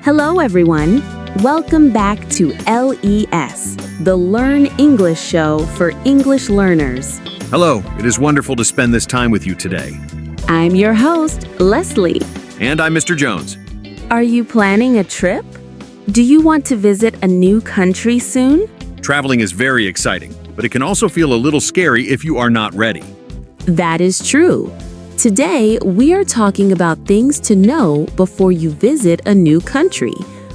Hello, everyone. Welcome back to LES, the Learn English show for English learners. Hello, it is wonderful to spend this time with you today. I'm your host, Leslie. And I'm Mr. Jones. Are you planning a trip? Do you want to visit a new country soon? Traveling is very exciting, but it can also feel a little scary if you are not ready. That is true. Today, we are talking about things to know before you visit a new country.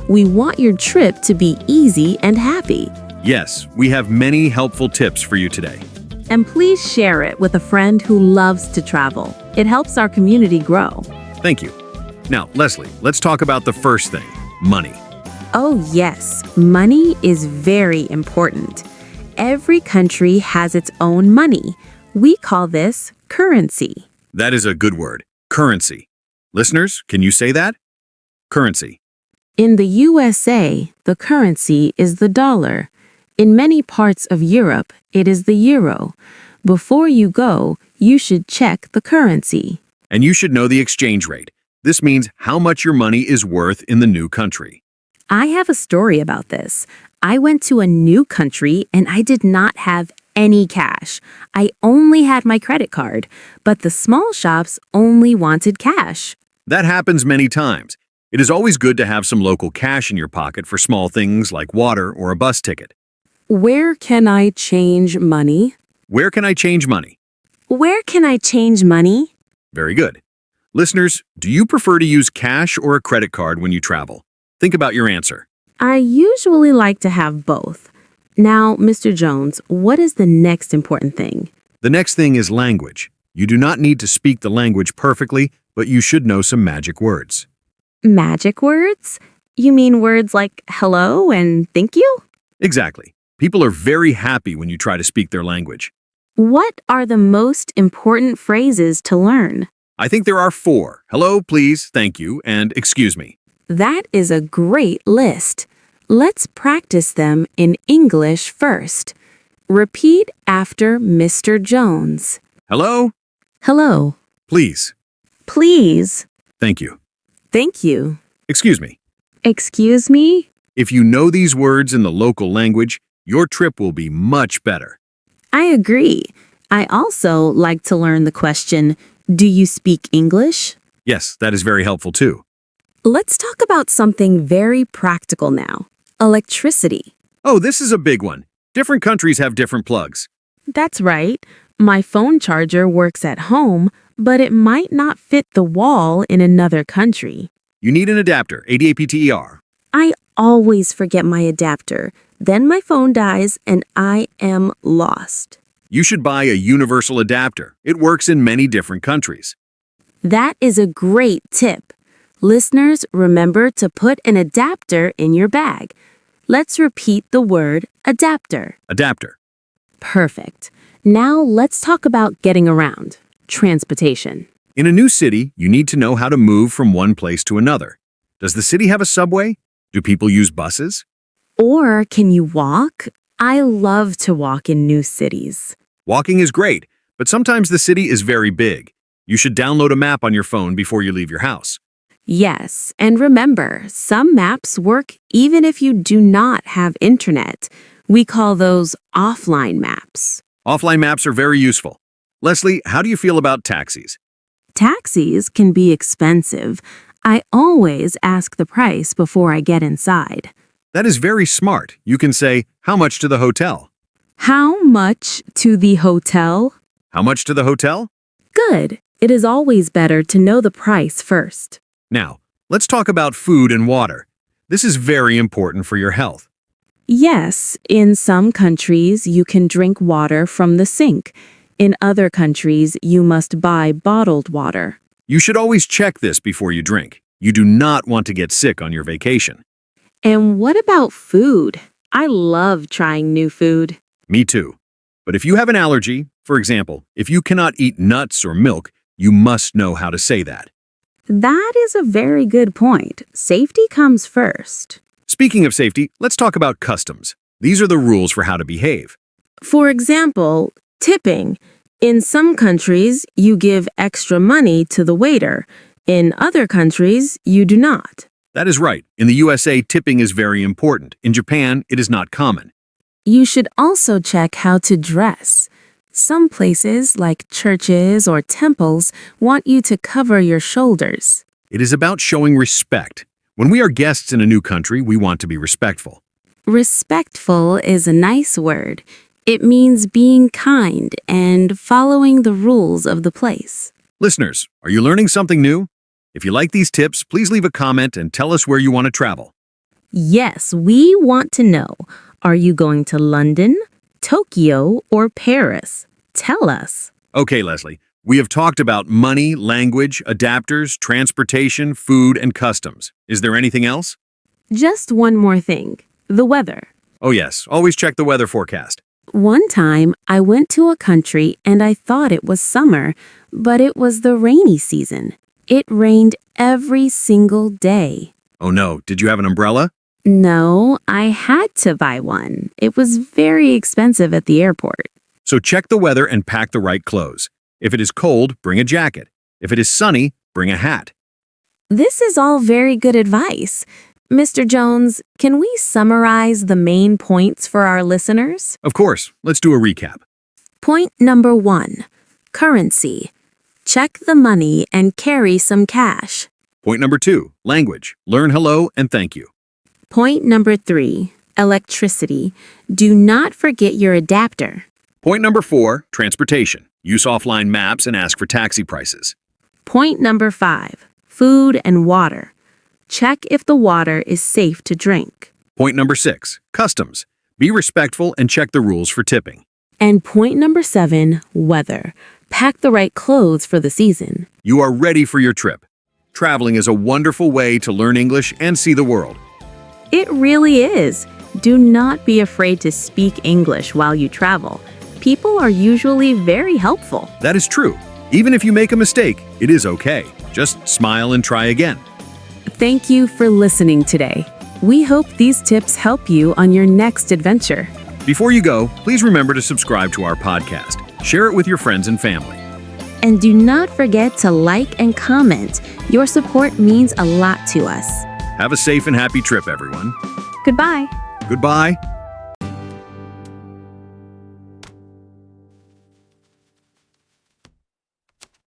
We want your trip to be easy and happy. Yes, we have many helpful tips for you today. And please share it with a friend who loves to travel. It helps our community grow. Thank you. Now, Leslie, let's talk about the first thing, money. Oh yes, money is very important. Every country has its own money. We call this currency. That is a good word, currency. Listeners, can you say that? Currency. In the USA, the currency is the dollar. In many parts of Europe, it is the euro. Before you go, you should check the currency. And you should know the exchange rate. This means how much your money is worth in the new country. I have a story about this. I went to a new country and I did not have any cash. I only had my credit card, but the small shops only wanted cash. That happens many times. It is always good to have some local cash in your pocket for small things like water or a bus ticket. Where can I change money? Where can I change money? Where can I change money? Very good. Listeners, do you prefer to use cash or a credit card when you travel? Think about your answer. I usually like to have both. Now, Mr. Jones, what is the next important thing? The next thing is language. You do not need to speak the language perfectly, but you should know some magic words. Magic words? You mean words like hello and thank you? Exactly. People are very happy when you try to speak their language. What are the most important phrases to learn? I think there are 4. Hello, please, thank you, and excuse me. That is a great list. Let's practice them in English first. Repeat after Mr. Jones. Hello, Hello. please, Please. thank you, Thank you. excuse me. Excuse me? If you know these words in the local language, your trip will be much better. I agree. I also like to learn the question, do you speak English? Yes, that is very helpful too. Let's talk about something very practical now. Electricity. Oh, this is a big one. Different countries have different plugs. That's right. My phone charger works at home, but it might not fit the wall in another country. You need an adapter, ADAPTER. I always forget my adapter. Then my phone dies and I am lost. You should buy a universal adapter. It works in many different countries. That is a great tip. Listeners, remember to put an adapter in your bag. Let's repeat the word adapter. Adapter. Perfect. Now let's talk about getting around. Transportation. In a new city, you need to know how to move from one place to another. Does the city have a subway? Do people use buses? Or can you walk? I love to walk in new cities. Walking is great, but sometimes the city is very big. You should download a map on your phone before you leave your house. Yes, and remember, some maps work even if you do not have internet. We call those offline maps. Offline maps are very useful. Leslie, how do you feel about taxis? Taxis can be expensive. I always ask the price before I get inside. That is very smart. You can say, how much to the hotel? How much to the hotel? How much to the hotel? Good. It is always better to know the price first. Now, let's talk about food and water. This is very important for your health. Yes, in some countries you can drink water from the sink. In other countries, you must buy bottled water. You should always check this before you drink. You do not want to get sick on your vacation. And what about food? I love trying new food. Me too. But if you have an allergy, for example, if you cannot eat nuts or milk, you must know how to say that. That is a very good point. Safety comes first. Speaking of safety, let's talk about customs. These are the rules for how to behave. For example, tipping. In some countries, you give extra money to the waiter. In other countries, you do not. That is right. In the USA, tipping is very important. In Japan, it is not common. You should also check how to dress. Some places, like churches or temples, want you to cover your shoulders. It is about showing respect. When we are guests in a new country, we want to be respectful. Respectful is a nice word. It means being kind and following the rules of the place. Listeners, are you learning something new? If you like these tips, please leave a comment and tell us where you want to travel. Yes, we want to know. Are you going to London, Tokyo, or Paris? Tell us. Okay, Leslie, we have talked about money, language, adapters, transportation, food, and customs. Is there anything else? Just one more thing. The weather. Oh yes, always check the weather forecast. One time, I went to a country and I thought it was summer, but it was the rainy season. It rained every single day. Oh no, did you have an umbrella? No, I had to buy one. It was very expensive at the airport. So check the weather and pack the right clothes. If it is cold, bring a jacket. If it is sunny, bring a hat. This is all very good advice. Mr. Jones, can we summarize the main points for our listeners? Of course, let's do a recap. Point number 1, currency. Check the money and carry some cash. Point number 2, language. Learn hello and thank you. Point number 3, electricity. Do not forget your adapter. Point number 4, transportation. Use offline maps and ask for taxi prices. Point number 5, food and water. Check if the water is safe to drink. Point number 6, customs. Be respectful and check the rules for tipping. And point number 7, weather. Pack the right clothes for the season. You are ready for your trip. Traveling is a wonderful way to learn English and see the world. It really is. Do not be afraid to speak English while you travel. People are usually very helpful. That is true. Even if you make a mistake, it is okay. Just smile and try again. Thank you for listening today. We hope these tips help you on your next adventure. Before you go, please remember to subscribe to our podcast. Share it with your friends and family. And do not forget to like and comment. Your support means a lot to us. Have a safe and happy trip, everyone. Goodbye. Goodbye.